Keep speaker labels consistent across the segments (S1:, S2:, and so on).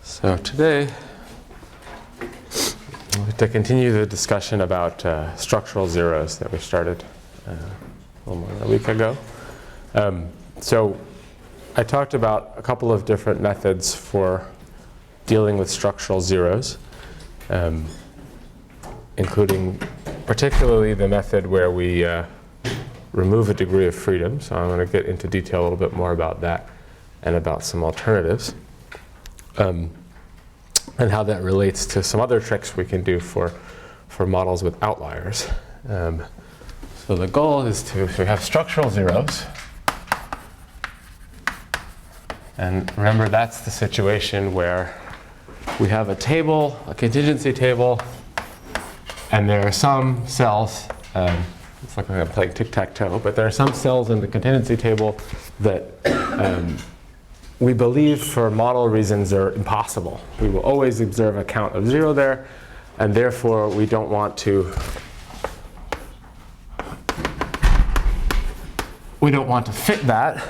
S1: So today, to continue the discussion about structural zeros that we started a little more than a week ago. So I talked about a couple of different methods for dealing with structural zeros, including particularly the method where we remove a degree of freedom. So I'm going to get into detail a little bit more about that and about some alternatives. And how that relates to some other tricks we can do for models with outliers. So the goal is to have structural zeros. And remember, that's the situation where we have a table, a contingency table, and there are some cells, it's like I'm playing tic-tac-toe, but there are some cells in the contingency table that we believe for model reasons are impossible. We will always observe a count of 0 there, and therefore we don't want to fit that.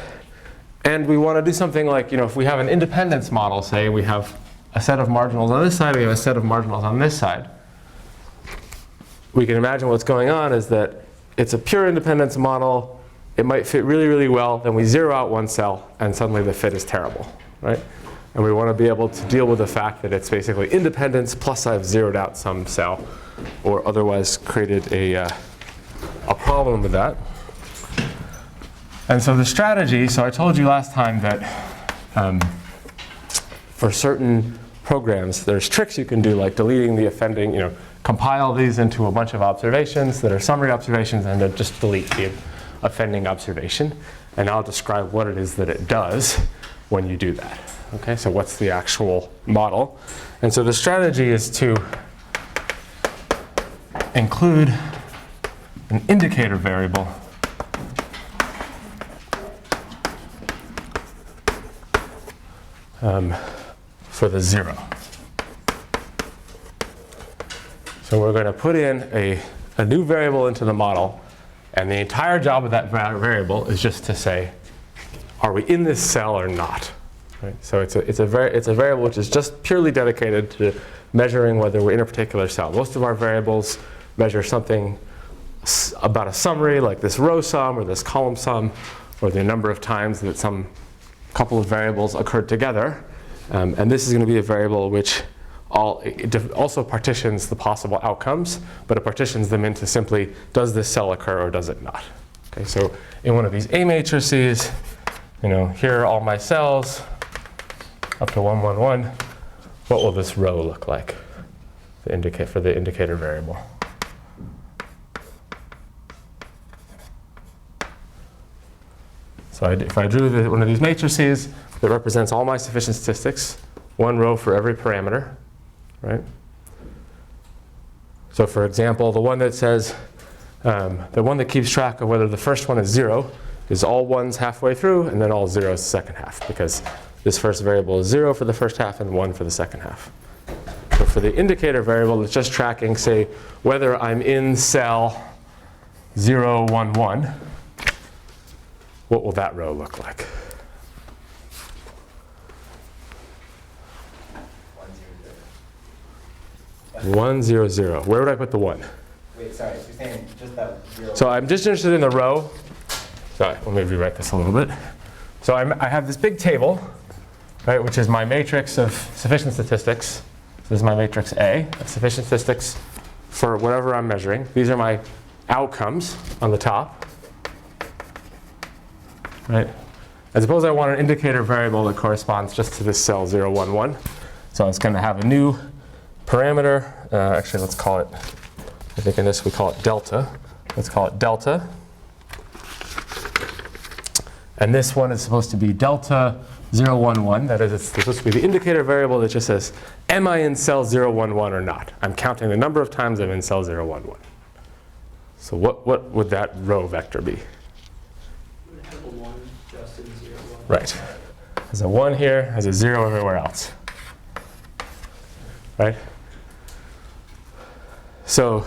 S1: And we want to do something like, if we have an independence model, say we have a set of marginals on this side, we have a set of marginals on this side. We can imagine what's going on is that it's a pure independence model. It might fit really, really well. Then we zero out one cell, and suddenly the fit is terrible, right? And we want to be able to deal with the fact that it's basically independence plus I've zeroed out some cell, or otherwise created a problem with that. And so the strategy, so I told you last time that for certain programs, there's tricks you can do, like deleting the offending, compile these into a bunch of observations that are summary observations, and then just delete the offending observation. And I'll describe what it is that it does when you do that. Okay, so what's the actual model? And so the strategy is to include an indicator variable for the 0. So we're going to put in a new variable into the model, and the entire job of that variable is just to say, are we in this cell or not? Right? So it's a variable which is just purely dedicated to measuring whether we're in a particular cell. Most of our variables measure something about a summary, like this row sum or this column sum, or the number of times that some couple of variables occurred together. And this is going to be a variable which also partitions the possible outcomes, but it partitions them into simply, does this cell occur or does it not? Okay, so in one of these A matrices, here are all my cells up to 1, 1, 1. What will this row look like for the indicator variable? So if I drew one of these matrices that represents all my sufficient statistics, one row for every parameter, right? So for example, the one that says, the one that keeps track of whether the first one is 0 is all ones halfway through, and then all zeros the second half, because this first variable is 0 for the first half and 1 for the second half. So for the indicator variable, it's just tracking, say, whether I'm in cell 0, 1, 1. What will that row look like? 1, 0, 0. Where would I put the 1?
S2: Wait, sorry. You're saying just that 0.
S1: So I'm just interested in the row. Sorry, let me rewrite this a little bit. So I have this big table, right, which is my matrix of sufficient statistics. So this is my matrix A of sufficient statistics for whatever I'm measuring. These are my outcomes on the top. Right? And suppose I want an indicator variable that corresponds just to this cell 0, 1, 1. So it's going to have a new parameter. Actually, let's call it, I think in this we call it delta. Let's call it delta. And this one is supposed to be delta 0, 1, 1. That is, it's supposed to be the indicator variable that just says, am I in cell 0, 1, 1 or not? I'm counting the number of times I'm in cell 0, 1, 1. So what would that row vector be?
S3: Have a 1 just in 0, 1.
S1: Right. There's a 1 here, there's a 0 everywhere else. Right? So,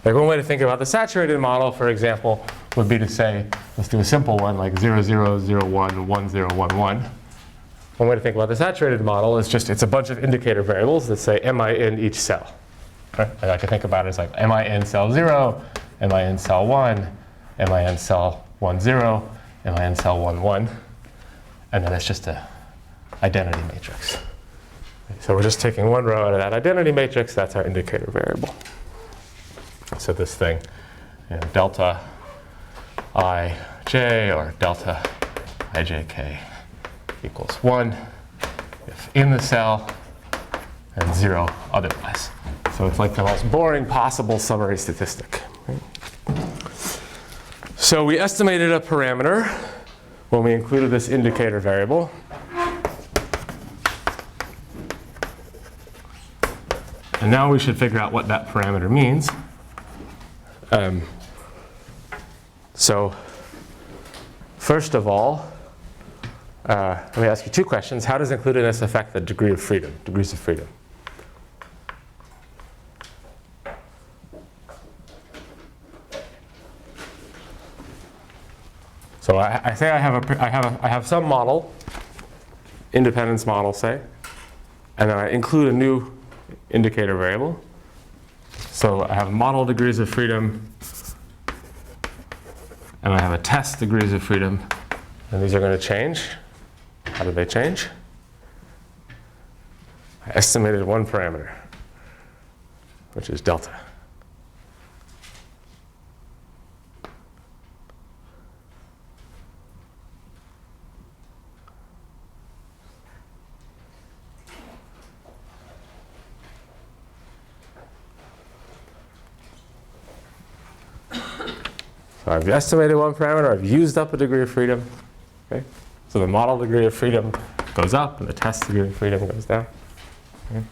S1: like one way to think about the saturated model, for example, would be to say, let's do a simple one like 0, 0, 0, 1, 1, 0, 1, 1. one way to think about the saturated model is just it's a bunch of indicator variables that say, am I in each cell? Right? And I can think about it as like, am I in cell 0? Am I in cell 1? Am I in cell 1, 0? Am I in cell 1, 1? And then it's just an identity matrix. So we're just taking one row out of that identity matrix. That's our indicator variable. So this thing, delta ij or delta ijk equals 1 if in the cell and 0 otherwise. So it's like the most boring possible summary statistic. Right? So we estimated a parameter when we included this indicator variable. And now we should figure out what that parameter means. So first of all, let me ask you two questions. How does includedness affect the degrees of freedom? So I say I have some model, independence model, say, and then I include a new indicator variable. So I have model degrees of freedom, and I have a test degrees of freedom, and these are going to change. How do they change? I estimated one parameter, which is delta. So I've estimated one parameter, I've used up a degree of freedom. Okay? So the model degree of freedom goes up and the test degree of freedom goes down. Okay?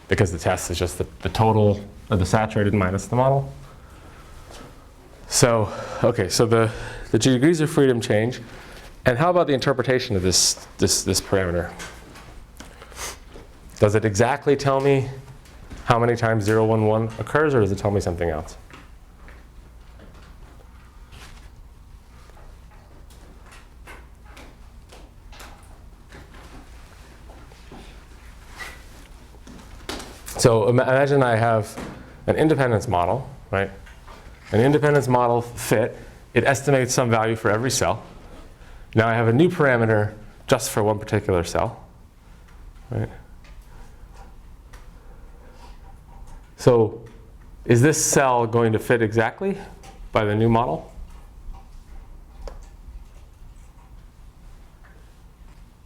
S1: Because the test is just the total of the saturated minus the model. So, okay, so the degrees of freedom change. And how about the interpretation of this parameter? Does it exactly tell me how many times 0, 1, 1 occurs, or does it tell me something else? So imagine I have an independence model, right? An independence model fit. It estimates some value for every cell. Now I have a new parameter just for one particular cell, right? So is this cell going to fit exactly by the new model?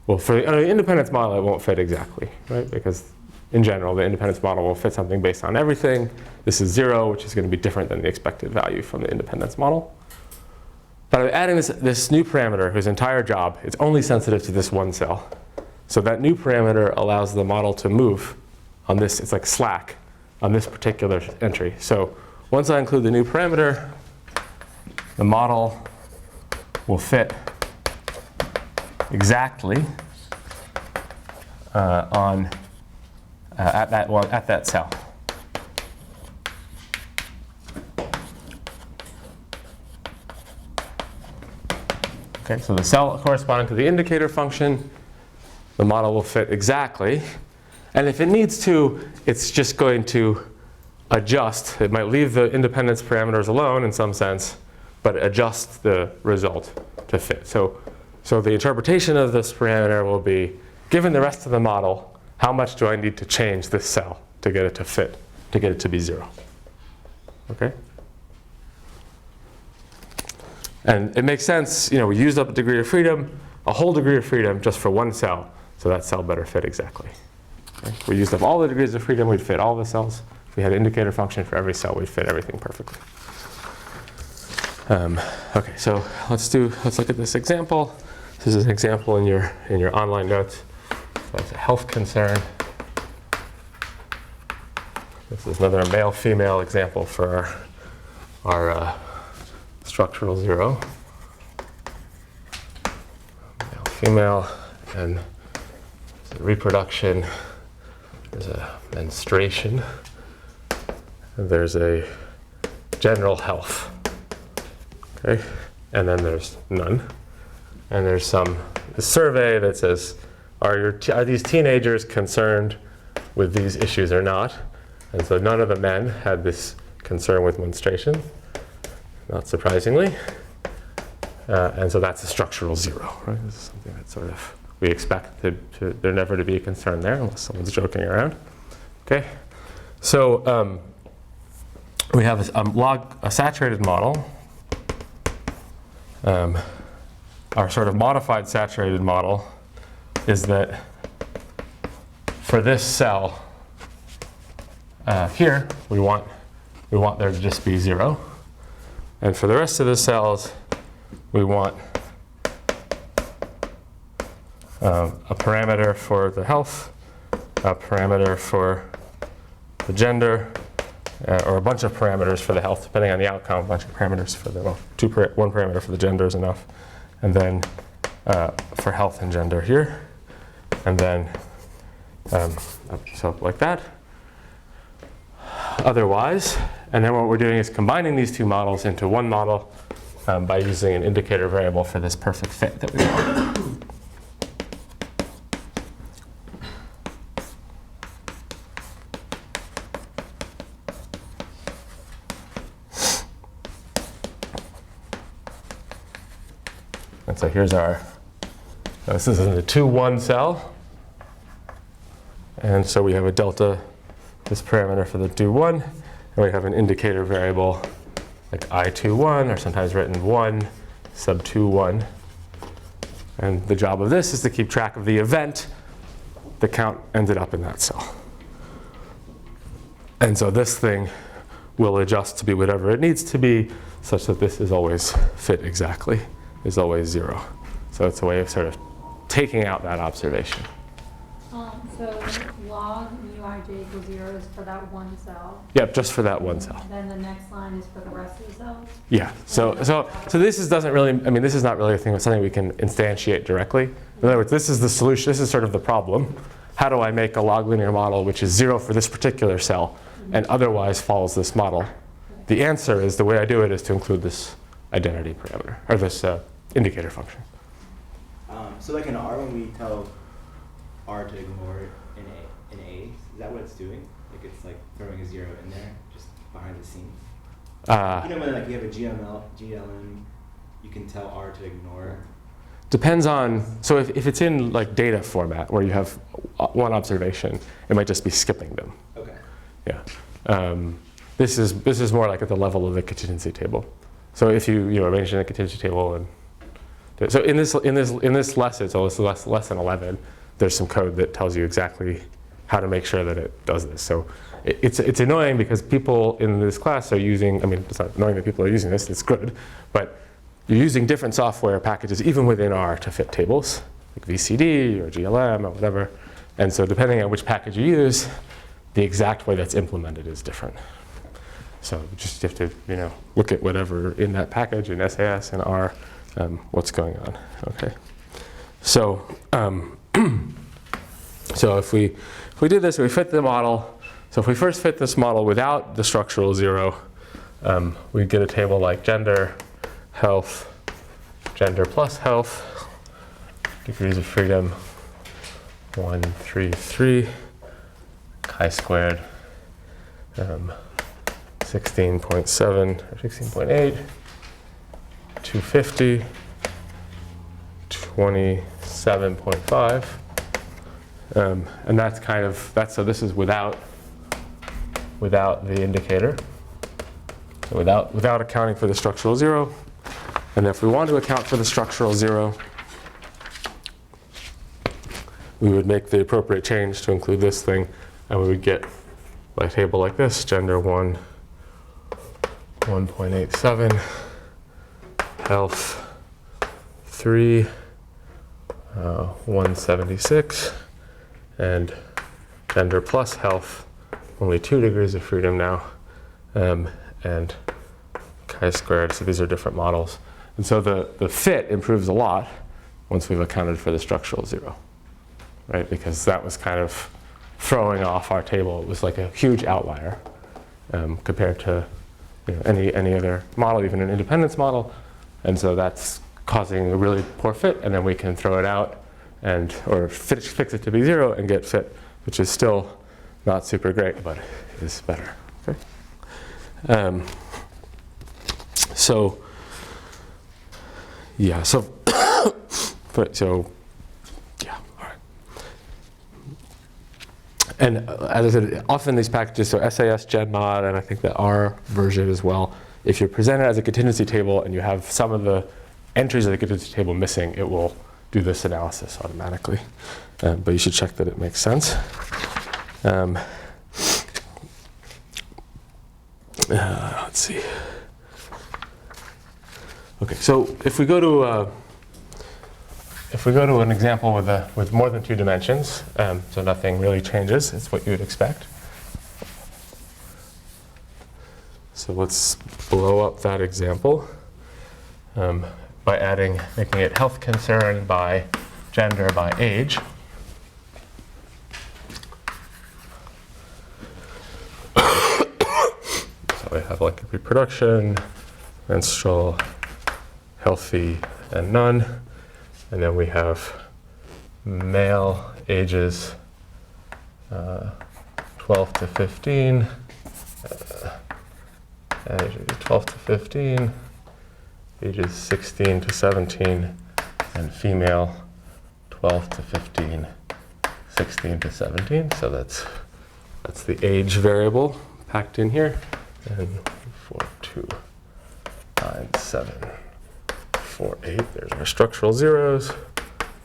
S1: Well, for the independence model, it won't fit exactly, right? Because in general, the independence model will fit something based on everything. This is 0, which is going to be different than the expected value from the independence model. But I'm adding this new parameter whose entire job, it's only sensitive to this one cell. So that new parameter allows the model to move on this, it's like slack, on this particular entry. So once I include the new parameter, the model will fit exactly at that cell. Okay, so the cell corresponding to the indicator function, the model will fit exactly. And if it needs to, it's just going to adjust. It might leave the independence parameters alone in some sense, but adjust the result to fit. So the interpretation of this parameter will be, given the rest of the model, how much do I need to change this cell to get it to fit, to get it to be 0? Okay? And it makes sense, we used up a degree of freedom, a whole degree of freedom just for one cell, so that cell better fit exactly. Okay? If we used up all the degrees of freedom, we'd fit all the cells. If we had an indicator function for every cell, we'd fit everything perfectly. Okay, so let's look at this example. This is an example in your online notes. So it's a health concern. This is another male-female example for our structural 0. Male-female, and reproduction. There's a menstruation. And there's a general health. Okay, and then there's none. And there's a survey that says, are these teenagers concerned with these issues or not? And so none of the men had this concern with menstruation, not surprisingly. And so that's a structural 0, right? This is something that sort of we expect there never to be a concern there unless someone's joking around. Okay, so we have a saturated model. Our sort of modified saturated model is that for this cell here, we want there to just be 0. And for the rest of the cells, we want a parameter for the health, a parameter for the gender, or a bunch of parameters for the health, depending on the outcome, a bunch of parameters for the, well, one parameter for the gender is enough. And then for health and gender here. And then, so like that. Otherwise, and then what we're doing is combining these two models into one model by using an indicator variable for this perfect fit that we want. And so here's our, this is in the 2-1 cell. And so we have a delta, this parameter for the 2-1, and we have an indicator variable like I21, or sometimes written 1 sub 2-1. And the job of this is to keep track of the event the count ended up in that cell. And so this thing will adjust to be whatever it needs to be, such that this is always fit exactly, is always 0. So it's a way of sort of taking out that observation.
S4: So log mu ij equals 0 is for that one cell.
S1: Yep, just for that one cell.
S4: Then the next line is for the rest of the cells?
S1: Yeah, so this doesn't really, I mean, this is not really a thing, it's something we can instantiate directly. In other words, this is the solution, this is sort of the problem. How do I make a log linear model which is 0 for this particular cell and otherwise follows this model? The answer is, the way I do it is to include this identity parameter, or this indicator function.
S2: So like in R, when we tell R to ignore an A, is that what it's doing? Like it's like throwing a 0 in there, just behind the scenes? You know when like you have a GLM, you can tell R to ignore?
S1: Depends on, so if it's in like data format where you have one observation, it might just be skipping them.
S2: Okay.
S1: Yeah. This is more like at the level of the contingency table. So if you arrange in a contingency table, and so in this lesson, so it's lesson 11, there's some code that tells you exactly how to make sure that it does this. So it's annoying because people in this class are using, I mean, it's not annoying that people are using this, it's good, but you're using different software packages even within R to fit tables, like VCD or GLM or whatever. And so depending on which package you use, the exact way that's implemented is different. So you just have to, look at whatever in that package in SAS and R, what's going on. Okay. So so if we did this, we fit the model. So if we first fit this model without the structural 0, we'd get a table like gender, health, gender plus health, degrees of freedom 1, 3, 3, chi-squared 16.7 or 16.8, 250, 27.5, and that's kind of, so this is without the indicator, so without accounting for the structural 0. And if we want to account for the structural 0, we would make the appropriate change to include this thing, and we would get a table like this: gender 1, 1.87, health 3, 176, and gender plus health, only 2 degrees of freedom now, and chi-squared. So these are different models. And so the fit improves a lot once we've accounted for the structural 0, right? Because that was kind of throwing off our table. It was like a huge outlier compared to any other model, even an independence model. And so that's causing a really poor fit, and then we can throw it out and or fix it to be 0 and get fit, which is still not super great, but it is better. Okay. So yeah, so yeah, all right. And as I said, often these packages, so SAS, GenMod, and I think the R version as well, if you're presented as a contingency table and you have some of the entries of the contingency table missing, it will do this analysis automatically. But you should check that it makes sense. Let's see. Okay, so if we go to an example with more than 2 dimensions, so nothing really changes, it's what you would expect. So let's blow up that example by making it health concern by gender by age. So we have like reproduction, menstrual, healthy, and none. And then we have male ages 12 to 15, ages 12 to 15, ages 16 to 17, and female 12 to 15, 16 to 17. So that's the age variable packed in here. And 4, 2, 9, 7, 4, 8. There's our structural zeros.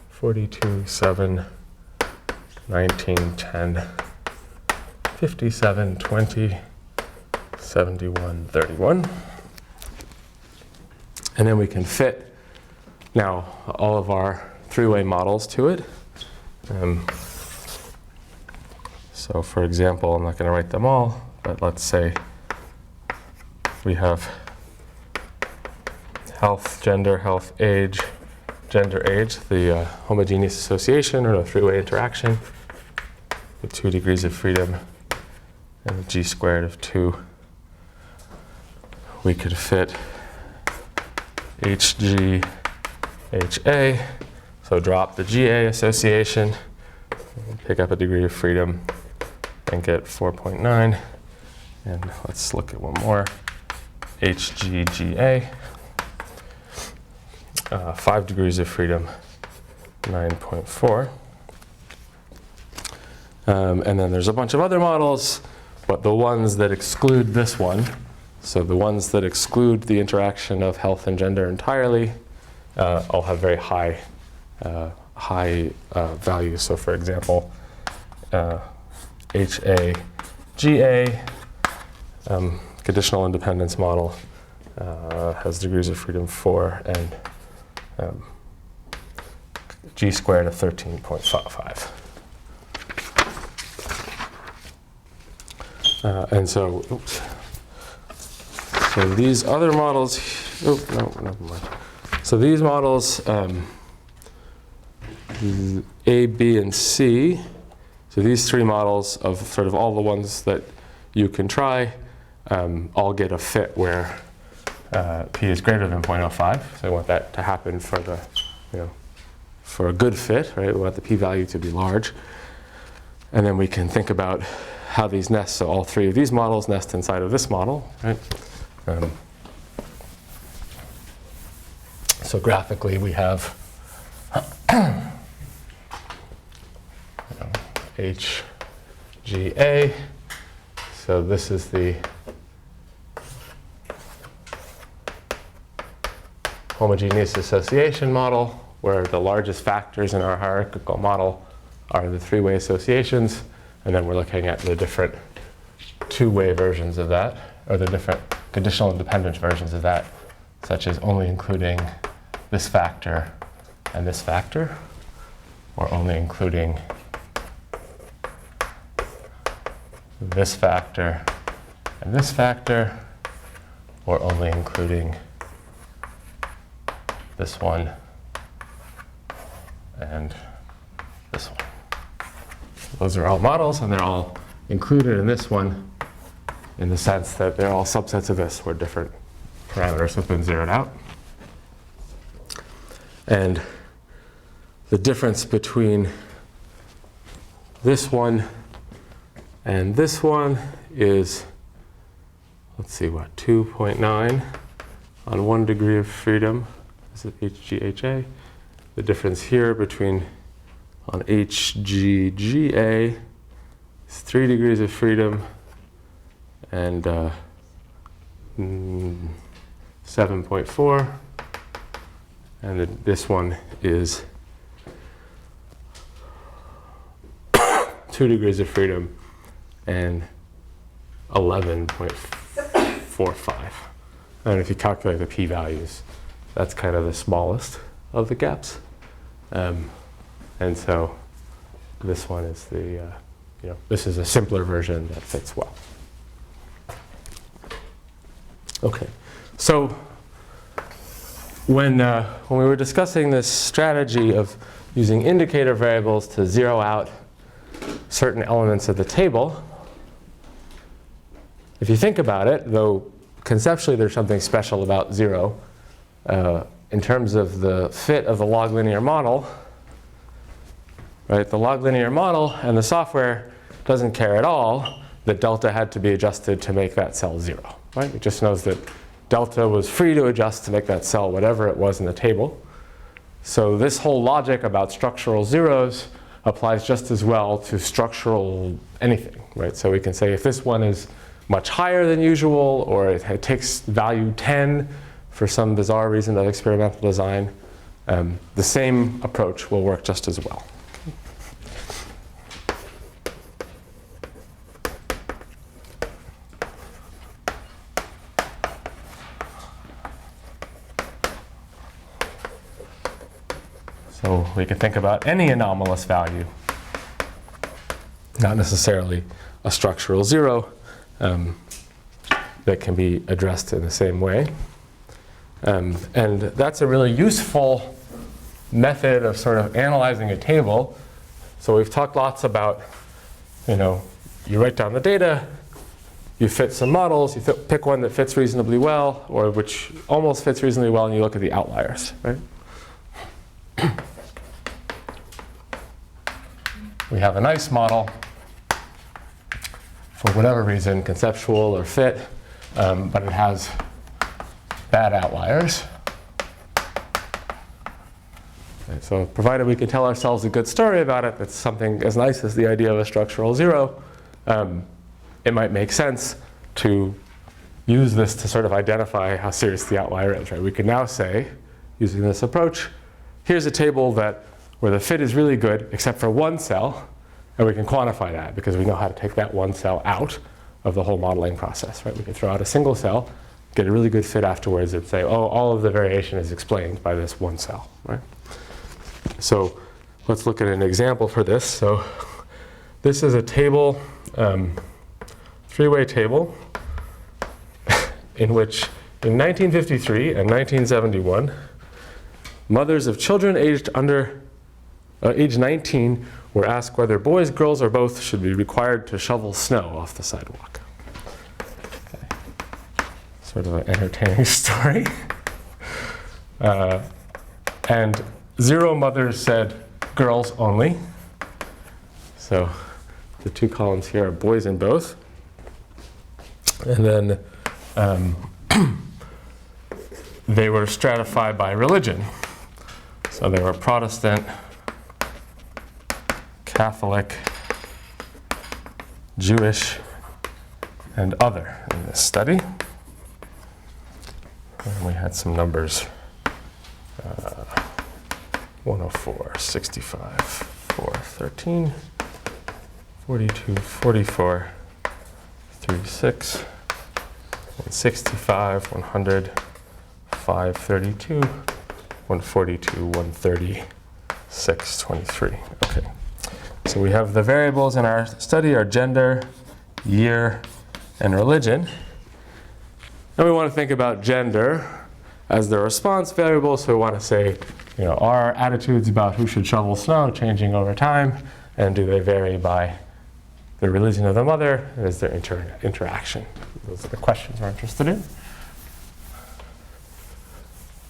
S1: 42, 7, 19, 10, 57, 20, 71, 31. And then we can fit now all of our 3-way models to it. So for example, I'm not going to write them all, but let's say we have health, gender, health, age, gender, age, the homogeneous association or the 3-way interaction with 2 degrees of freedom and a g squared of 2. We could fit HG, HA, so drop the GA association, pick up a degree of freedom and get 4.9. And let's look at one more. HGGA, 5 degrees of freedom, 9.4. And then there's a bunch of other models, but the ones that exclude this one, so the ones that exclude the interaction of health and gender entirely, all have very high values. So for example, HAGA, conditional independence model, has degrees of freedom 4 and g squared of 13.55. And so, oops. So these other models, oh, no, never mind. So these models, A, B, and C, so these 3 models of sort of all the ones that you can try, all get a fit where P is greater than 0.05. So I want that to happen for the, for a good fit, right? We want the p-value to be large. And then we can think about how these nest. So all 3 of these models nest inside of this model, right? So graphically we have HGA. So this is the homogeneous association model, where the largest factors in our hierarchical model are the 3-way associations, and then we're looking at the different 2-way versions of that, or the different conditional independence versions of that, such as only including this factor and this factor, or only including this factor and this factor, or only including this one and this one. Those are all models, and they're all included in this one in the sense that they're all subsets of this, where different parameters have been zeroed out. And the difference between this one and this one is, let's see, what, 2.9 on 1 degree of freedom. Is it HGHA? The difference here between on HGGA is 3 degrees of freedom and 7.4. And this one is 2 degrees of freedom and 11.45. And if you calculate the p-values, that's kind of the smallest of the gaps. And so this one is the, this is a simpler version that fits well. Okay, so when we were discussing this strategy of using indicator variables to zero out certain elements of the table, if you think about it, though conceptually there's something special about 0, in terms of the fit of the log linear model, right? The log linear model and the software doesn't care at all that delta had to be adjusted to make that cell 0, right? It just knows that delta was free to adjust to make that cell whatever it was in the table. So this whole logic about structural zeros applies just as well to structural anything, right? So we can say if this one is much higher than usual, or it takes value 10 for some bizarre reason of experimental design, the same approach will work just as well. So we can think about any anomalous value, not necessarily a structural 0, that can be addressed in the same way. And that's a really useful method of sort of analyzing a table. So we've talked lots about, you write down the data, you fit some models, you pick one that fits reasonably well, or which almost fits reasonably well, and you look at the outliers, right? We have a nice model for whatever reason, conceptual or fit, but it has bad outliers. Okay, so provided we can tell ourselves a good story about it, that's something as nice as the idea of a structural 0, it might make sense to use this to sort of identify how serious the outlier is, right? We can now say, using this approach, here's a table where the fit is really good except for one cell, and we can quantify that because we know how to take that one cell out of the whole modeling process, right? We can throw out a single cell, get a really good fit afterwards, and say, oh, all of the variation is explained by this one cell, right? So let's look at an example for this. So this is a table, three-way table, in which in 1953 and 1971, mothers of children aged 19 were asked whether boys, girls, or both should be required to shovel snow off the sidewalk. Okay. Sort of an entertaining story. And 0 mothers said girls only. So the 2 columns here are boys and both. And then they were stratified by religion. So they were Protestant, Catholic, Jewish, and other in this study. And we had some numbers, 104, 65, 4, 13, 42, 44, 36, 165, 100, 532, 142, 130, 623. Okay. So we have the variables in our study are gender, year, and religion. And we want to think about gender as the response variable. So we want to say, are attitudes about who should shovel snow changing over time? And do they vary by the religion of the mother? And is there interaction? Those are the questions we're interested in.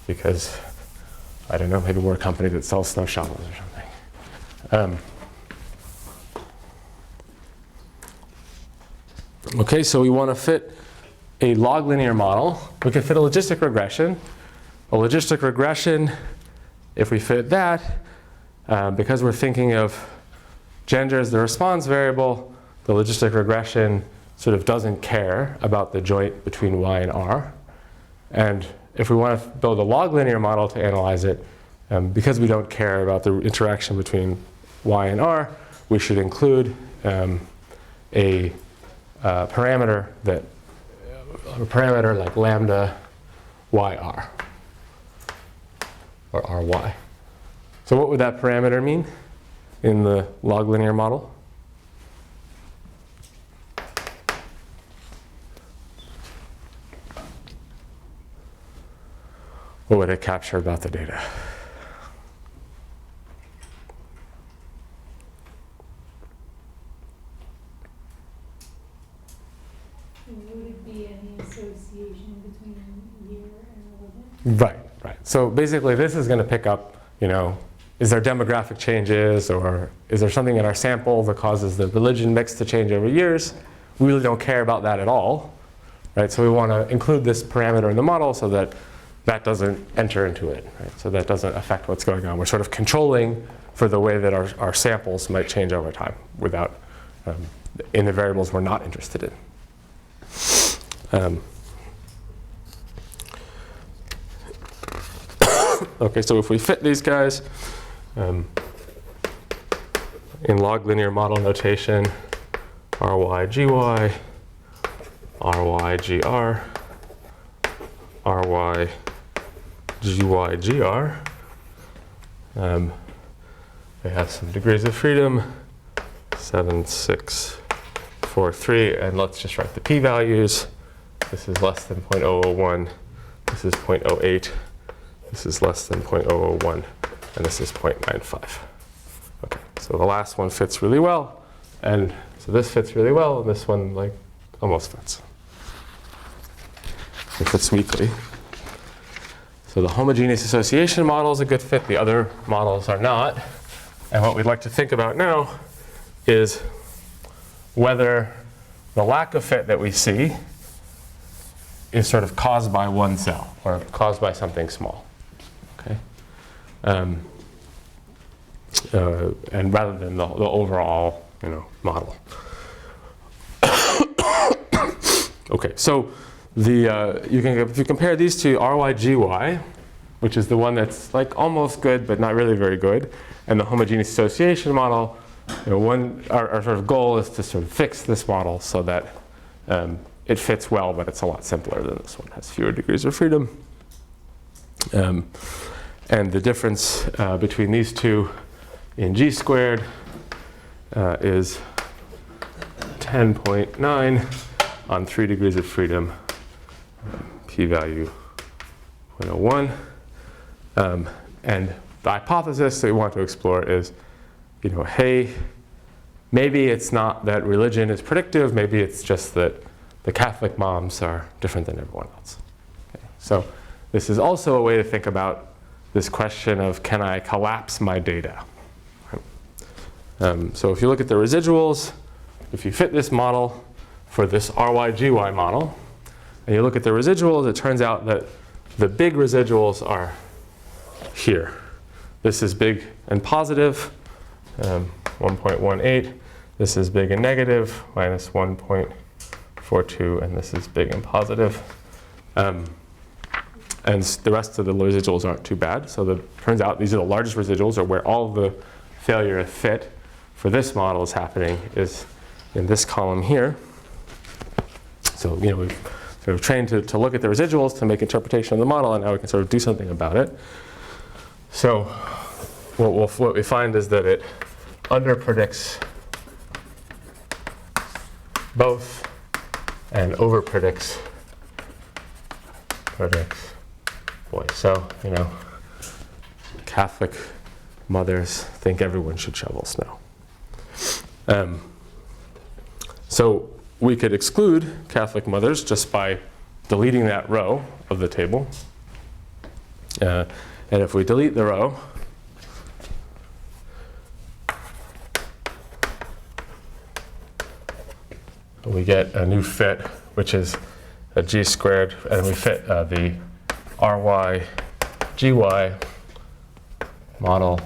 S1: Because, I don't know, maybe we're a company that sells snow shovels or something. Okay, so we want to fit a log linear model. We can fit a logistic regression. A logistic regression, if we fit that, because we're thinking of gender as the response variable, the logistic regression sort of doesn't care about the joint between y and r. And if we want to build a log linear model to analyze it, because we don't care about the interaction between y and r, we should include a parameter like lambda yr or ry. So what would that parameter mean in the log linear model? What would it capture about the data?
S4: Would it be any association between year and religion?
S1: Right, right. So basically this is going to pick up, is there demographic changes, or is there something in our sample that causes the religion mix to change over years? We really don't care about that at all, right? So we want to include this parameter in the model so that that doesn't enter into it, right? So that doesn't affect what's going on. We're sort of controlling for the way that our samples might change over time without, in the variables we're not interested in. Okay, so if we fit these guys in log linear model notation, RYGY, RYGR, RYGYGR, they have some degrees of freedom, 7, 6, 4, 3, and let's just write the p-values. This is less than 0.001, this is 0.08, this is less than 0.001, and this is 0.95. Okay, so the last one fits really well, and so this fits really well, and this one like almost fits. It fits weakly. So the homogeneous association model is a good fit, the other models are not. And what we'd like to think about now is whether the lack of fit that we see is sort of caused by one cell or caused by something small. Okay? And rather than the overall model. Okay, so if you compare these to RYGY, which is the one that's like almost good but not really very good, and the homogeneous association model, our sort of goal is to sort of fix this model so that it fits well, but it's a lot simpler than this one. It has fewer degrees of freedom. And the difference between these two in G squared is 10.9 on 3 degrees of freedom, p-value 0.01. And the hypothesis that we want to explore is, hey, maybe it's not that religion is predictive, maybe it's just that the Catholic moms are different than everyone else. Okay. So this is also a way to think about this question of, can I collapse my data? So if you look at the residuals, if you fit this model for this RYGY model, and you look at the residuals, it turns out that the big residuals are here. This is big and positive, 1.18. This is big and negative, minus 1.42, and this is big and positive. And the rest of the residuals aren't too bad. So it turns out these are the largest residuals, or where all of the failure of fit for this model is happening is in this column here. So we've sort of trained to look at the residuals to make interpretation of the model, and now we can sort of do something about it. So what we find is that it underpredicts both and overpredicts boys. So Catholic mothers think everyone should shovel snow. So we could exclude Catholic mothers just by deleting that row of the table. And if we delete the row, we get a new fit, which is a g squared, and we fit the ry gy model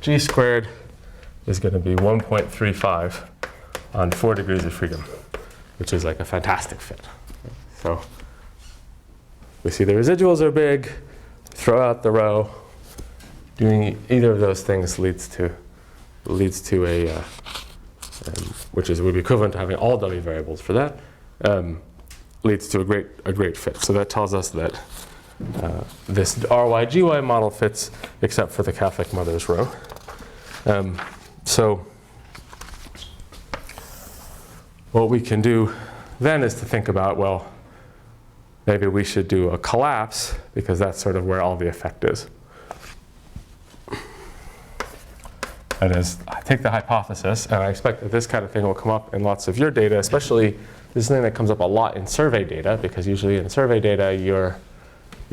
S1: g squared is going to be 1.35 on 4 degrees of freedom, which is like a fantastic fit. So we see the residuals are big, throw out the row. Doing either of those things leads to a which would be equivalent to having all dummy variables for that, leads to a great fit. So that tells us that this RYGY model fits except for the Catholic mother's row. So what we can do then is to think about, well, maybe we should do a collapse, because that's sort of where all the effect is. That is, I take the hypothesis, and I expect that this kind of thing will come up in lots of your data, especially this is something that comes up a lot in survey data, because usually in survey data you're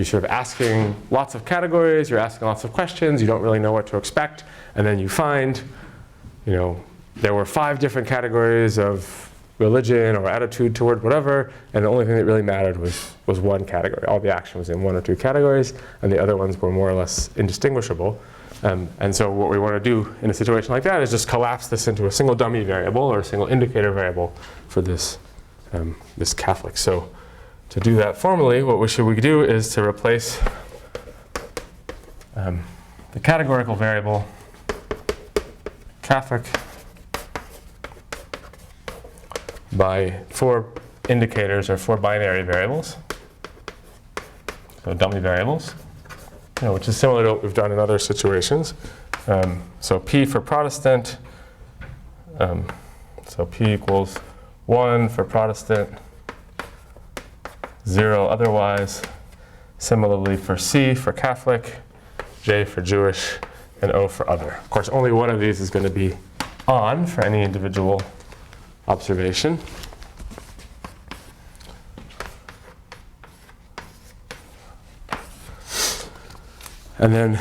S1: sort of asking lots of categories, you're asking lots of questions, you don't really know what to expect, and then you find, there were 5 different categories of religion or attitude toward whatever, and the only thing that really mattered was one category. All the action was in 1 or 2 categories, and the other ones were more or less indistinguishable. And so what we want to do in a situation like that is just collapse this into a single dummy variable or a single indicator variable for this Catholic. So to do that formally, what we do is to replace the categorical variable Catholic by 4 indicators or 4 binary variables, so dummy variables, which is similar to what we've done in other situations. So P for Protestant, so P equals 1 for Protestant, 0 otherwise. Similarly for C for Catholic, J for Jewish, and O for other. Of course, only one of these is going to be on for any individual observation. And then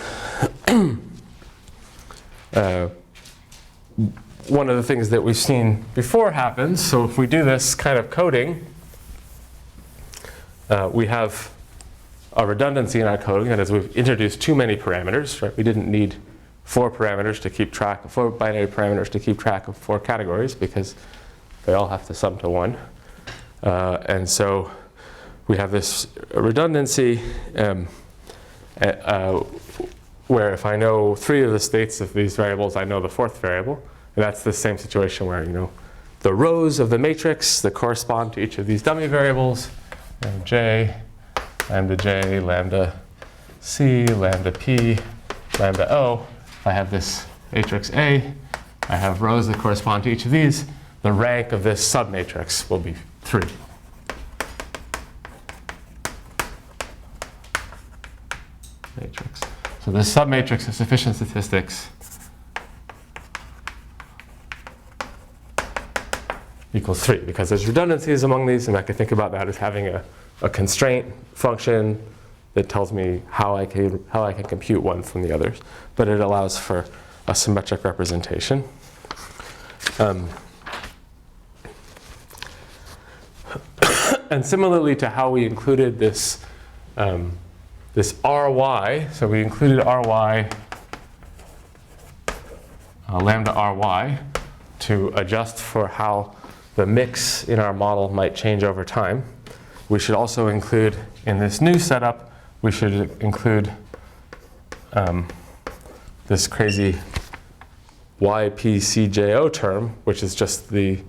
S1: one of the things that we've seen before happens, so if we do this kind of coding, we have a redundancy in our coding, that is, we've introduced too many parameters, right? We didn't need 4 parameters to keep track of 4 binary parameters to keep track of 4 categories, because they all have to sum to 1. And so we have this redundancy where if I know 3 of the states of these variables, I know the 4th variable. And that's the same situation where, the rows of the matrix that correspond to each of these dummy variables, J, lambda J, lambda C, lambda P, lambda O. If I have this matrix A, I have rows that correspond to each of these. The rank of this submatrix will be 3. Matrix. So this submatrix of sufficient statistics equals 3, because there's redundancies among these, and I can think about that as having a constraint function that tells me how I can compute one from the others, but it allows for a symmetric representation. And similarly to how we included this ry, so we included ry, lambda ry, to adjust for how the mix in our model might change over time. We should also include, in this new setup, we should include this crazy YPCJO term, which is just the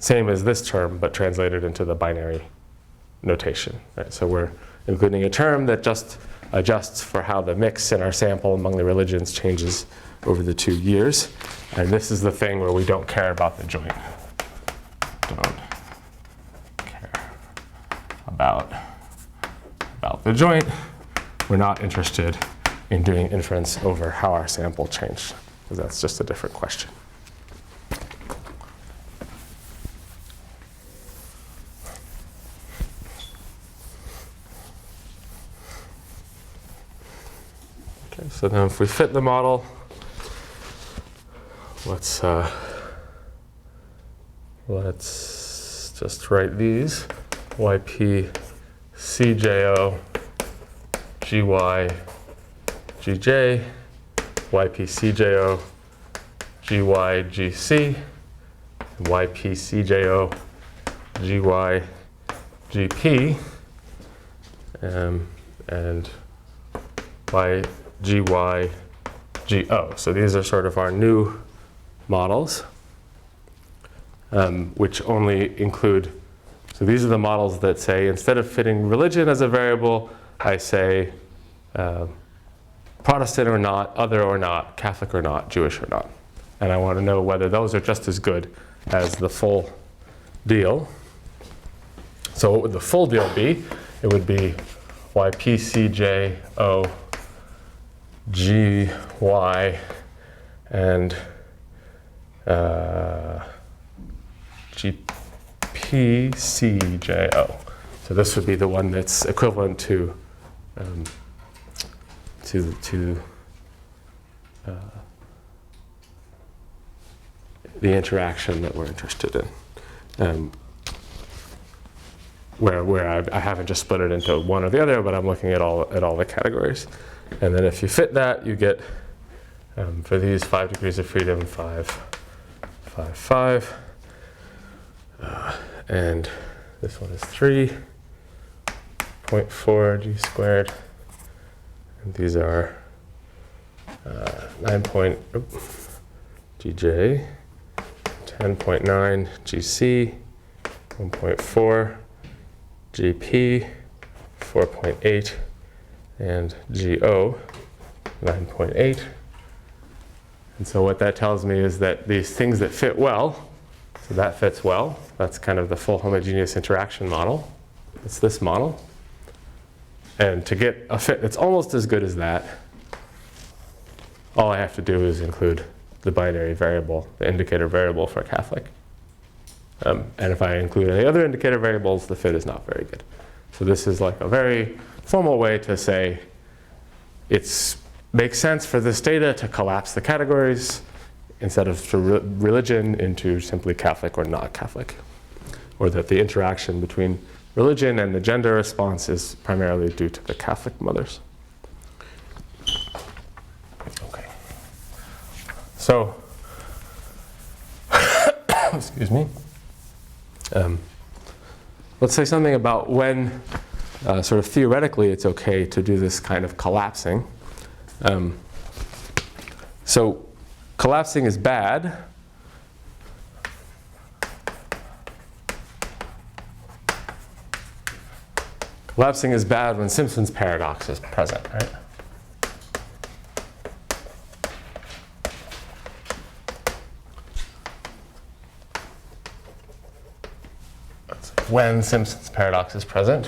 S1: same as this term, but translated into the binary notation. Right? So we're including a term that just adjusts for how the mix in our sample among the religions changes over the 2 years. And this is the thing where we don't care about the joint. Don't care about the joint. We're not interested in doing inference over how our sample changed, because that's just a different question. Okay, so then if we fit the model, let's let's just write these. YP CJO GY GJ, YP CJO GY GC, YP CJO GY GP, and YGY GO. So these are sort of our new models, which only include, so these are the models that say, instead of fitting religion as a variable, I say Protestant or not, other or not, Catholic or not, Jewish or not. And I want to know whether those are just as good as the full deal. So what would the full deal be? It would be YPCJO GY and GPCJO. So this would be the one that's equivalent to the interaction that we're interested in. Where I haven't just split it into one or the other, but I'm looking at all the categories. And then if you fit that, you get, for these 5 degrees of freedom, 5, 5, 5. And this one is 3.4 G squared. And these are 9 GJ, 10.9 GC, 1.4 GP, 4.8, and GO, 9.8. And so what that tells me is that these things that fit well, so that fits well, that's kind of the full homogeneous interaction model. It's this model. And to get a fit that's almost as good as that, all I have to do is include the binary variable, the indicator variable for Catholic. And if I include any other indicator variables, the fit is not very good. So this is like a very formal way to say it makes sense for this data to collapse the categories instead of for religion into simply Catholic or not Catholic. Or that the interaction between religion and the gender response is primarily due to the Catholic mothers. Okay. So, excuse me. Let's say something about when, sort of theoretically, it's okay to do this kind of collapsing. So collapsing is bad. Collapsing is bad when Simpson's paradox is present, right? That's when Simpson's paradox is present,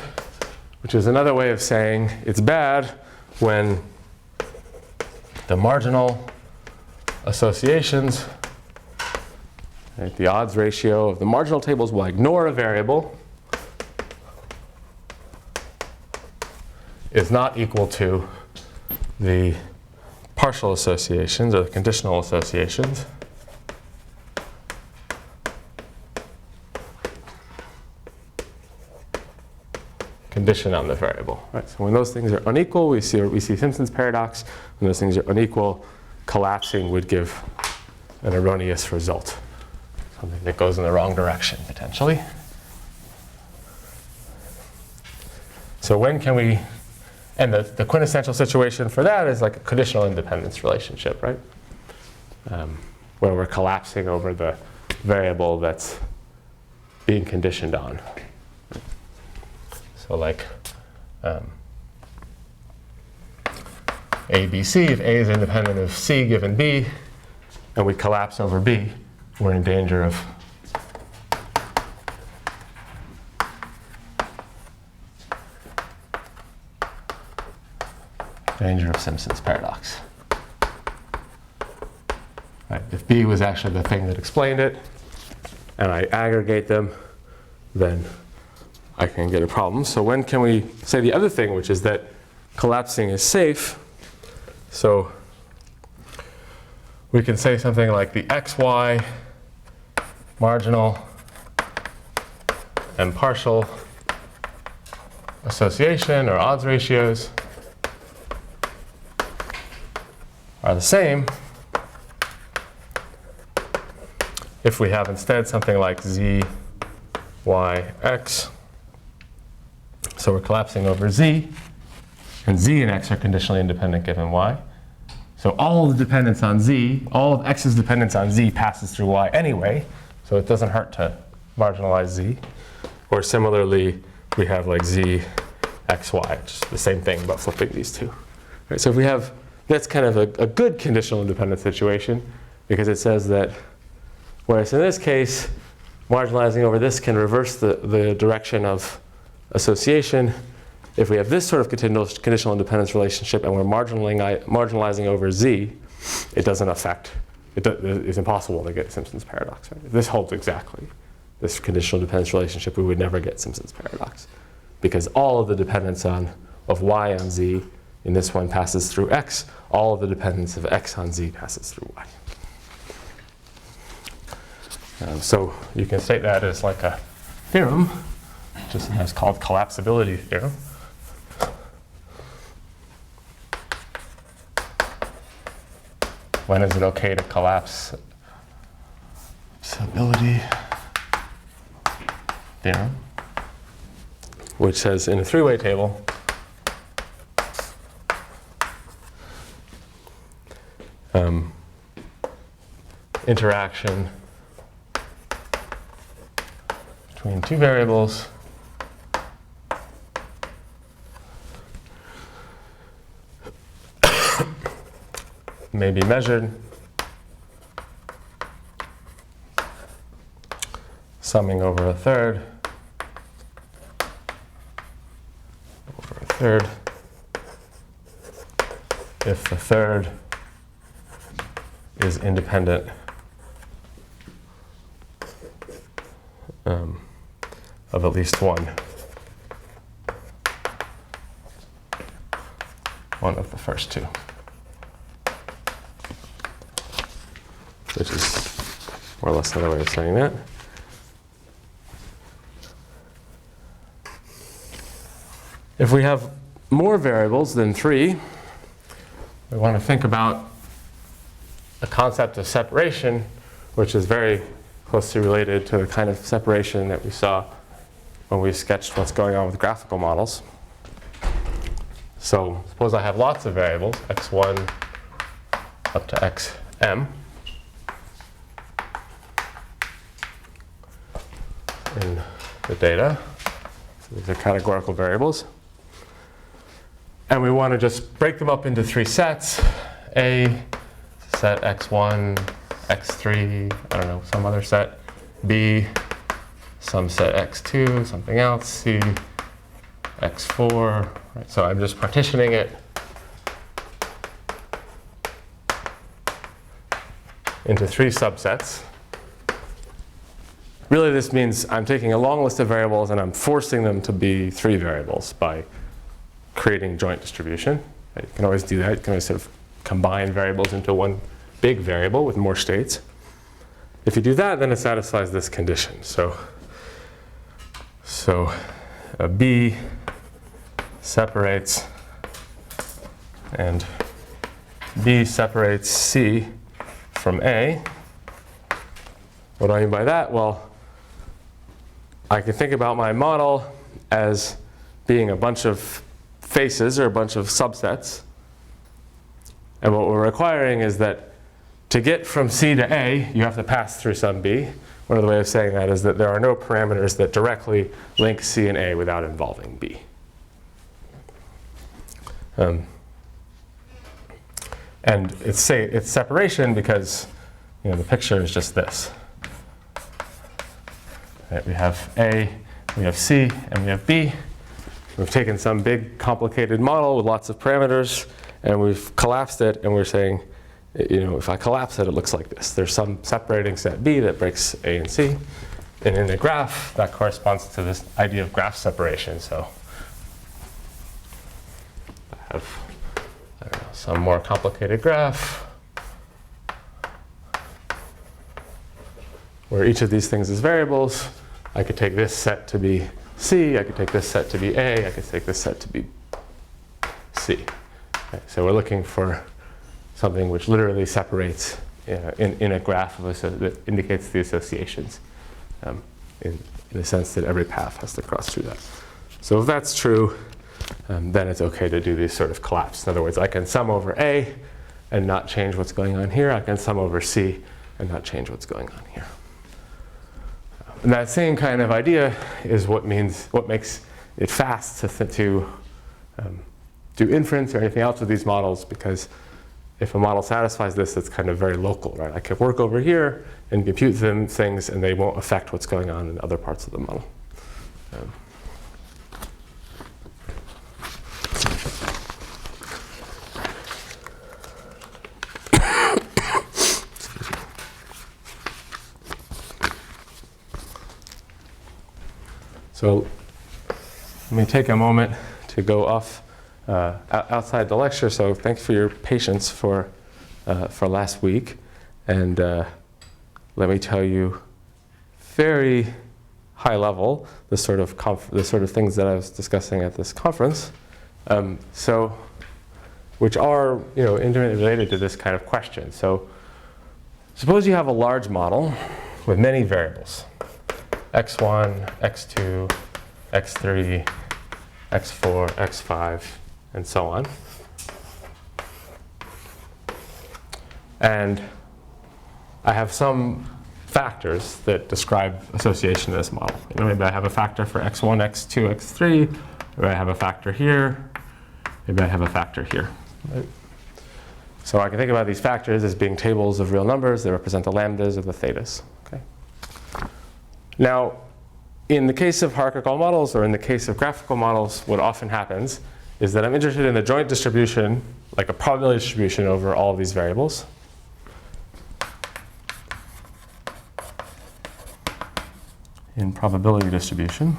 S1: which is another way of saying it's bad when the marginal associations, right, the odds ratio of the marginal tables will ignore a variable is not equal to the partial associations or the conditional associations. Condition on the variable, right? So when those things are unequal, we see Simpson's paradox. When those things are unequal, collapsing would give an erroneous result, something that goes in the wrong direction potentially. So when can we? And the quintessential situation for that is like a conditional independence relationship, right? Where we're collapsing over the variable that's being conditioned on. So like A, B, C, if A is independent of C given B, and we collapse over B, we're in danger of Simpson's paradox. Right. If B was actually the thing that explained it, and I aggregate them, then I can get a problem. So when can we say the other thing, which is that collapsing is safe? So we can say something like the xy marginal and partial association or odds ratios are the same if we have instead something like z, y, x. So we're collapsing over z, and z and x are conditionally independent given y. So all of the dependence on z, all of x's dependence on z passes through y anyway, so it doesn't hurt to marginalize z. Or similarly, we have like z, x, y, just the same thing but flipping these two. Right, so if we have, that's kind of a good conditional independence situation because it says that, whereas in this case, marginalizing over this can reverse the direction of association. If we have this sort of conditional independence relationship and we're marginalizing over z, it doesn't affect, it's impossible to get Simpson's paradox. Right? This holds exactly. This conditional dependence relationship, we would never get Simpson's paradox because all of the dependence of y on z in this one passes through x, all of the dependence of x on z passes through y. So you can state that as like a theorem, just as called collapsibility theorem. When is it okay to collapse? Collapsibility theorem, which says in a three-way table, interaction between two variables may be measured summing over a third if the third is independent of at least one of the first two, which is more or less another way of saying that. If we have more variables than 3, we want to think about the concept of separation, which is very closely related to the kind of separation that we saw when we sketched what's going on with graphical models. So suppose I have lots of variables, x1 up to xm, in the data. So these are categorical variables. And we want to just break them up into 3 sets. A, set x1, x3, I don't know, some other set. B, some set x2, something else. C, x4. Right? So I'm just partitioning it into 3 subsets. Really, this means I'm taking a long list of variables and I'm forcing them to be 3 variables by creating joint distribution. Right? You can always do that. You can always sort of combine variables into one big variable with more states. If you do that, then it satisfies this condition. So B separates, and B separates C from A. What do I mean by that? Well, I can think about my model as being a bunch of faces or a bunch of subsets. And what we're requiring is that to get from C to A, you have to pass through some B. One of the ways of saying that is that there are no parameters that directly link C and A without involving B. And it's separation because the picture is just this. Right, we have A, we have C, and we have B. We've taken some big complicated model with lots of parameters, and we've collapsed it, and we're saying, if I collapse it, it looks like this. There's some separating set B that breaks A and C. And in the graph, that corresponds to this idea of graph separation. So I have, some more complicated graph where each of these things is variables. I could take this set to be C, I could take this set to be A, I could take this set to be C. Okay, so we're looking for something which literally separates in a graph that indicates the associations in the sense that every path has to cross through that. So if that's true, then it's okay to do these sort of collapse. In other words, I can sum over A and not change what's going on here. I can sum over C and not change what's going on here. And that same kind of idea is what makes it fast to do inference or anything else with these models, because if a model satisfies this, it's kind of very local, right? I can work over here and compute things, and they won't affect what's going on in other parts of the model. So let me take a moment to go off outside the lecture. So thanks for your patience for last week. And let me tell you very high level the sort of things that I was discussing at this conference. Which are intimately related to this kind of question. So suppose you have a large model with many variables. x1, x2, x3, x4, x5, and so on. And I have some factors that describe association in this model. Maybe I have a factor for x1, x2, x3. Maybe I have a factor here. Maybe I have a factor here. Right? So I can think about these factors as being tables of real numbers that represent the lambdas or the thetas. Okay? Now, in the case of hierarchical models or in the case of graphical models, what often happens is that I'm interested in the joint distribution, like a probability distribution over all of these variables. In probability distribution.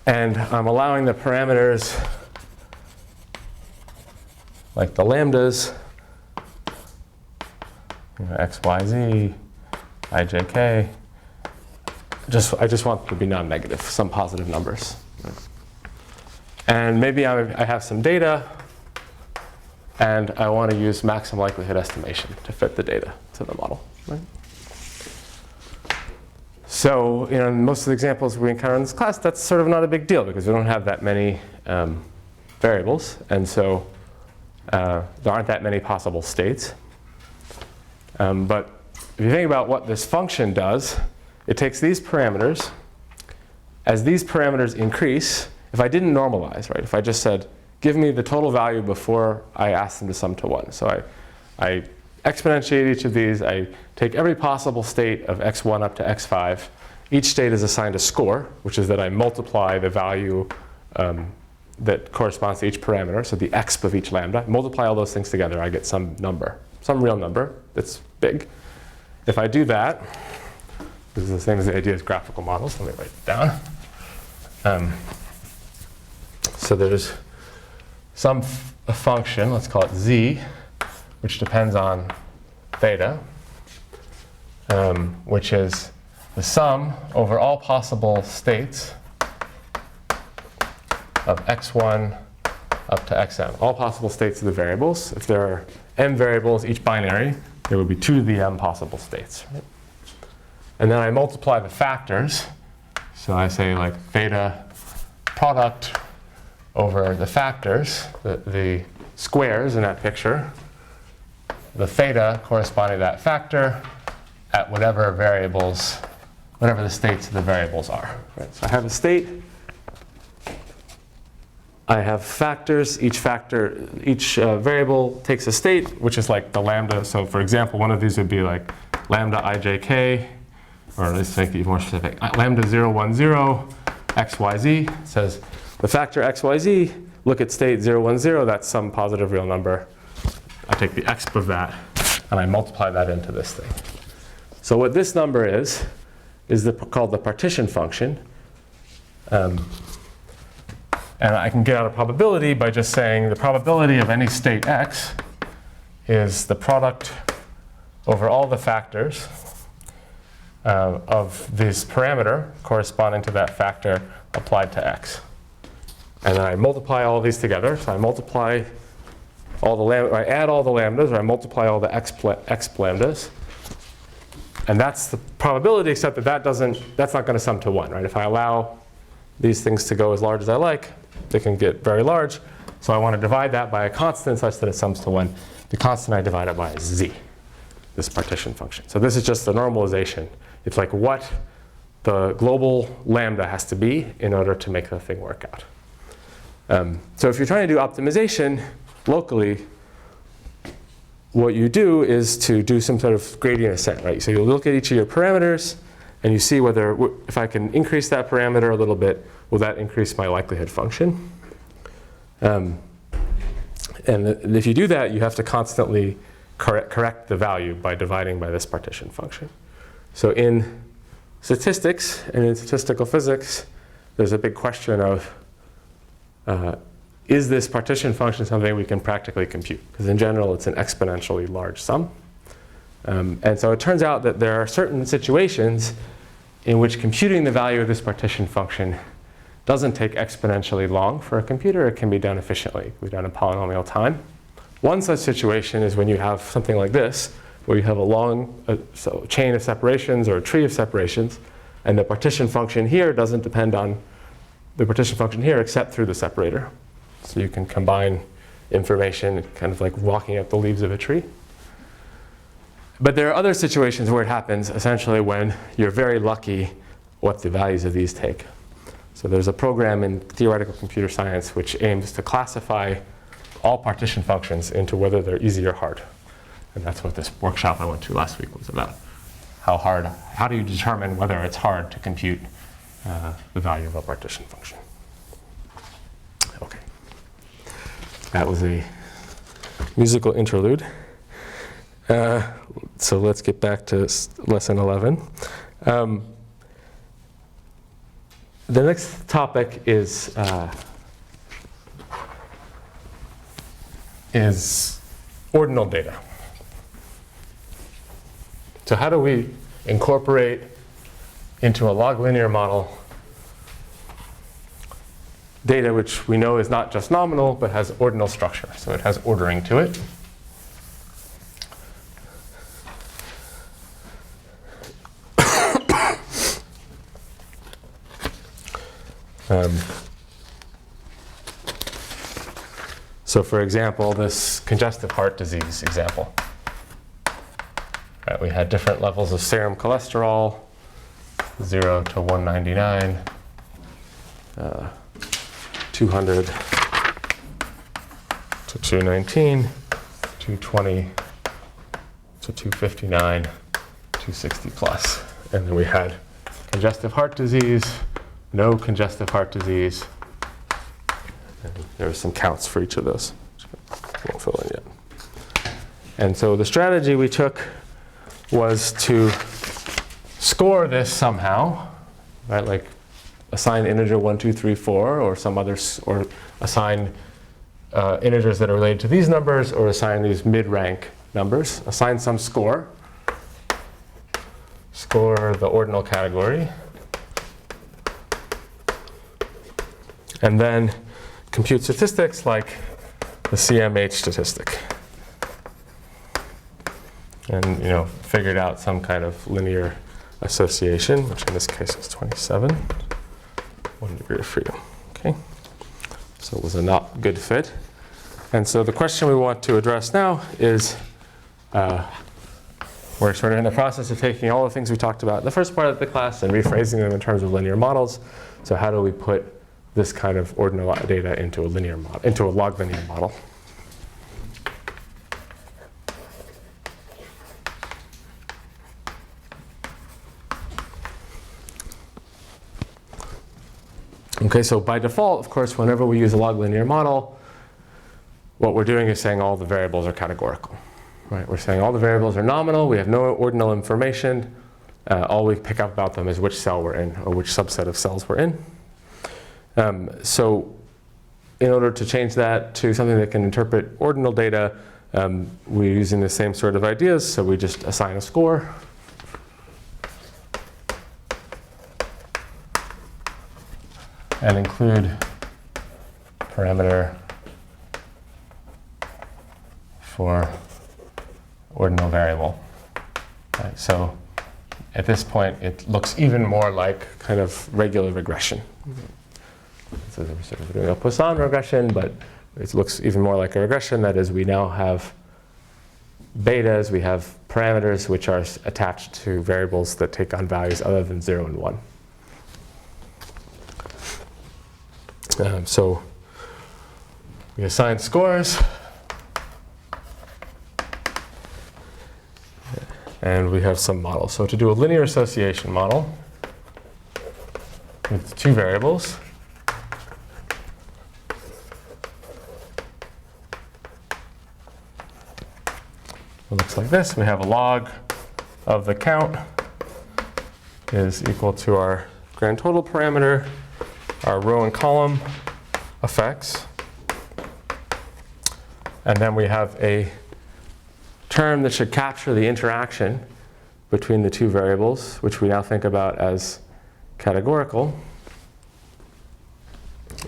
S1: And I'm allowing the parameters, like the lambdas, x, y, z, I, j, k. I just want them to be non-negative, some positive numbers. And maybe I have some data, and I want to use maximum likelihood estimation to fit the data to the model. Right? So, in most of the examples we encounter in this class, that's sort of not a big deal because we don't have that many variables, and so there aren't that many possible states. But if you think about what this function does, it takes these parameters. As these parameters increase, if I didn't normalize, right? If I just said, give me the total value before I ask them to sum to 1. So I exponentiate each of these. I take every possible state of x1 up to x5. Each state is assigned a score, which is that I multiply the value that corresponds to each parameter, so the exp of each lambda. Multiply all those things together, I get some number, some real number that's big. If I do that, this is the same as the idea as graphical models. Let me write it down. So there's a function, let's call it z, which depends on theta, which is the sum over all possible states of x1 up to xm. All possible states of the variables. If there are m variables, each binary, there would be 2 to the m possible states. Right? And then I multiply the factors. So I say like theta product over the factors, the squares in that picture, the theta corresponding to that factor at whatever variables, whatever the states of the variables are. Right? So I have a state. I have factors. Each variable takes a state, which is like the lambda. So for example, one of these would be like lambda ijk, or let's make it more specific. Lambda 0, 1, 0, xyz. It says the factor xyz, look at state 0, 1, 0. That's some positive real number. I take the exp of that, and I multiply that into this thing. So what this number is called the partition function. And I can get out a probability by just saying the probability of any state x is the product over all the factors of this parameter corresponding to that factor applied to x. And then I multiply all these together. So I multiply all the I add all the lambdas, or I multiply all the x lambdas. And that's the probability, except that that's not going to sum to 1, right? If I allow these things to go as large as I like, they can get very large. So I want to divide that by a constant such that it sums to 1. The constant I divide it by is z, this partition function. So this is just the normalization. It's like what the global lambda has to be in order to make the thing work out. So if you're trying to do optimization locally, what you do is to do some sort of gradient ascent, right? So you'll look at each of your parameters and you see whether, if I can increase that parameter a little bit, will that increase my likelihood function? And if you do that, you have to constantly correct the value by dividing by this partition function. So in statistics and in statistical physics, there's a big question of, is this partition function something we can practically compute? Because in general, it's an exponentially large sum. And so it turns out that there are certain situations in which computing the value of this partition function doesn't take exponentially long for a computer. It can be done efficiently. It can be done in polynomial time. One such situation is when you have something like this, where you have a long chain of separations or a tree of separations, and the partition function here doesn't depend on the partition function here except through the separator. So you can combine information, kind of like walking up the leaves of a tree. But there are other situations where it happens, essentially when you're very lucky what the values of these take. So there's a program in theoretical computer science which aims to classify all partition functions into whether they're easy or hard. And that's what this workshop I went to last week was about. How do you determine whether it's hard to compute the value of a partition function? Okay. That was a musical interlude. So let's get back to lesson 11. The next topic is ordinal data. So how do we incorporate into a log linear model data which we know is not just nominal but has ordinal structure, so it has ordering to it. So for example, this congestive heart disease example. Right, we had different levels of serum cholesterol, 0 to 199, 200 to 219, 220 to 259, 260 plus. And then we had congestive heart disease, no congestive heart disease. And there are some counts for each of those. Won't fill in yet. And so the strategy we took was to score this somehow, right? Like assign integer 1, 2, 3, 4, or some others, or assign integers that are related to these numbers, or assign these mid-rank numbers. Assign some score. Score the ordinal category. And then compute statistics like the CMH statistic. And figured out some kind of linear association, which in this case is 27, 1 degree of freedom. Okay, so it was a not good fit. And so the question we want to address now is, we're sort of in the process of taking all the things we talked about in the first part of the class and rephrasing them in terms of linear models. So how do we put this kind of ordinal data into a linear model, into a log linear model? Okay, so by default, of course, whenever we use a log linear model, what we're doing is saying all the variables are categorical. Right? We're saying all the variables are nominal, we have no ordinal information. All we pick up about them is which cell we're in, or which subset of cells we're in. So in order to change that to something that can interpret ordinal data, we're using the same sort of ideas. So we just assign a score. and include parameter for ordinal variable. Right, so at this point, it looks even more like kind of regular regression. So we're sort of doing a Poisson regression, but it looks even more like a regression. That is, we now have betas, we have parameters which are attached to variables that take on values other than 0 and 1. So we assign scores, and we have some models. So to do a linear association model with two variables, it looks like this. We have a log of the count is equal to our grand total parameter, our row and column effects, and then we have a term that should capture the interaction between the two variables, which we now think about as categorical.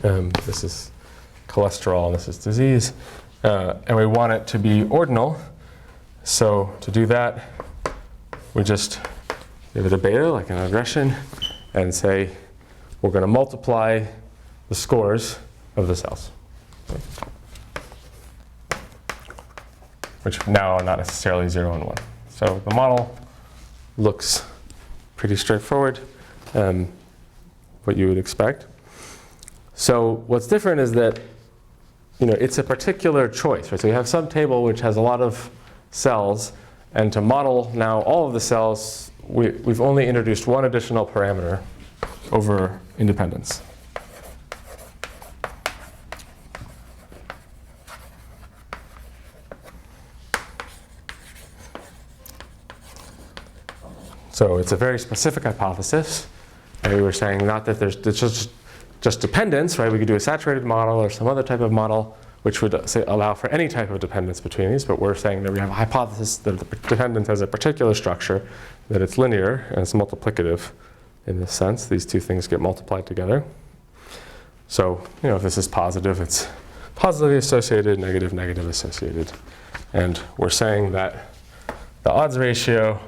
S1: This is cholesterol and this is disease. And we want it to be ordinal. So to do that, we just give it a beta, like an regression, and say we're going to multiply the scores of the cells, which now are not necessarily 0 and 1. So the model looks pretty straightforward, what you would expect. So what's different is that it's a particular choice, right? So you have some table which has a lot of cells, and to model now all of the cells, we've only introduced one additional parameter over independence. So it's a very specific hypothesis. And we were saying not that there's just dependence, right? We could do a saturated model or some other type of model which would say allow for any type of dependence between these, but we're saying that we have a hypothesis that the dependence has a particular structure, that it's linear and it's multiplicative in this sense. These two things get multiplied together. So, if this is positive, it's positively associated, negative, negative associated. And we're saying that the odds ratio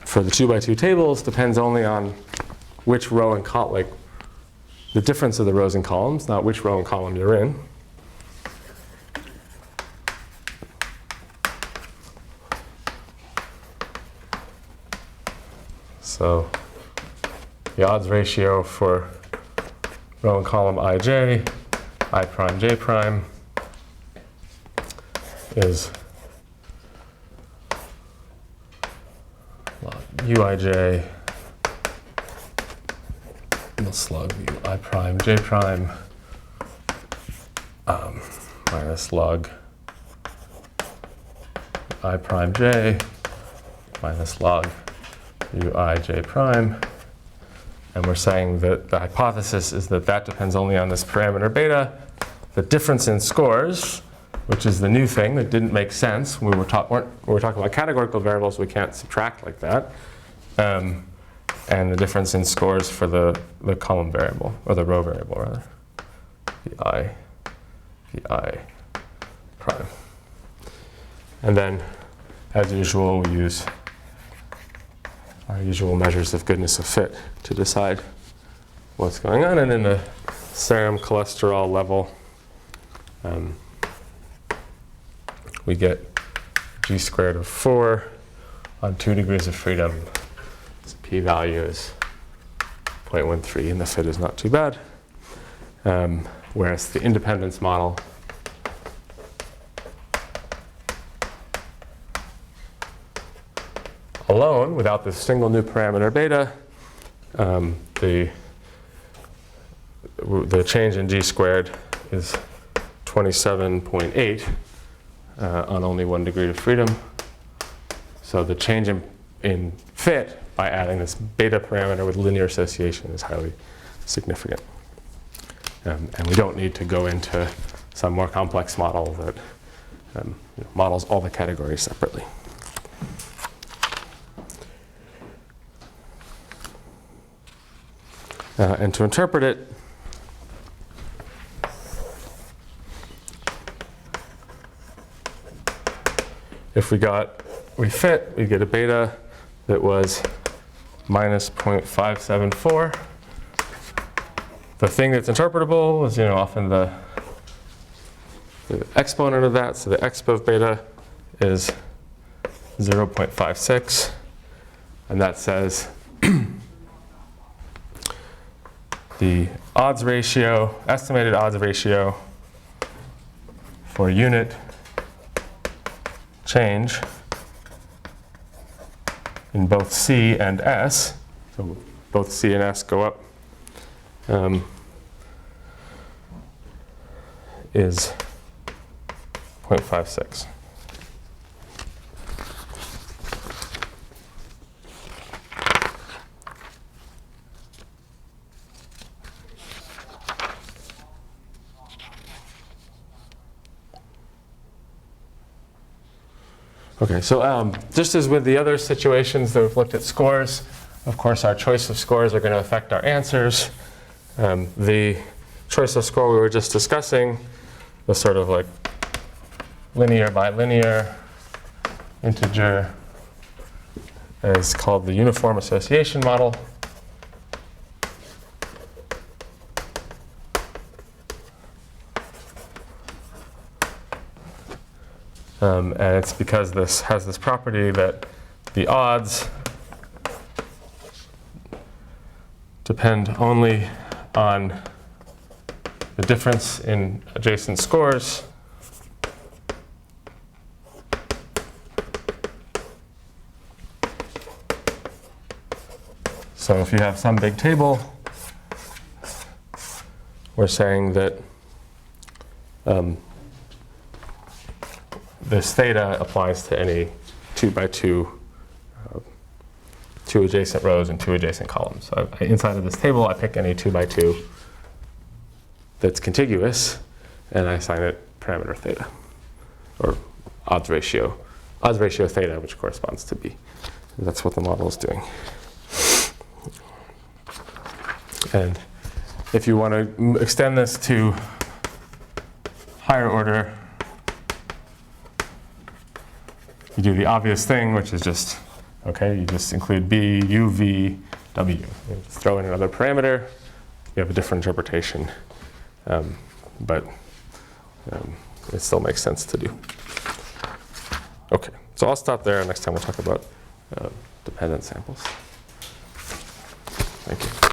S1: for the 2x2 tables depends only on which row and column, like the difference of the rows and columns, not which row and column you're in. So the odds ratio for row and column ij, I prime, j prime is uij, the slug I prime, j prime, minus log I prime j, minus log ui j prime. And we're saying that the hypothesis is that that depends only on this parameter beta. The difference in scores, which is the new thing that didn't make sense when we were talking about categorical variables, we can't subtract like that. And the difference in scores for the column variable, or the row variable rather, vi prime. And then, as usual, we use our usual measures of goodness of fit to decide what's going on. And in the serum cholesterol level, we get g squared of 4 on 2 degrees of freedom. So p-value is 0.13, and the fit is not too bad. Whereas the independence model alone, without this single new parameter beta, the change in g squared is 27.8 on only 1 degree of freedom. So the change in fit by adding this beta parameter with linear association is highly significant. And we don't need to go into some more complex model that models all the categories separately. And to interpret it, if we fit, we get a beta that was minus 0.574. The thing that's interpretable is, often the exponent of that. So the exp of beta is 0.56. And that says the odds ratio, estimated odds ratio for unit change in both C and S, so both C and S go up, is 0.56. Okay, so just as with the other situations that we've looked at scores, of course our choice of scores are going to affect our answers. The choice of score we were just discussing, the sort of like linear by linear integer, is called the uniform association model. And it's because this has this property that the odds depend only on the difference in adjacent scores. So if you have some big table, we're saying that this theta applies to any 2 by 2, 2 adjacent rows and 2 adjacent columns. So inside of this table, I pick any 2 by 2 that's contiguous, and I assign it parameter theta, or odds ratio theta, which corresponds to B. And that's what the model is doing. And if you want to extend this to higher order, you do the obvious thing, which is just, okay, you just include B, U, V, W. You just throw in another parameter, you have a different interpretation. But it still makes sense to do. Okay, so I'll stop there. Next time we'll talk about dependent samples. Thank you.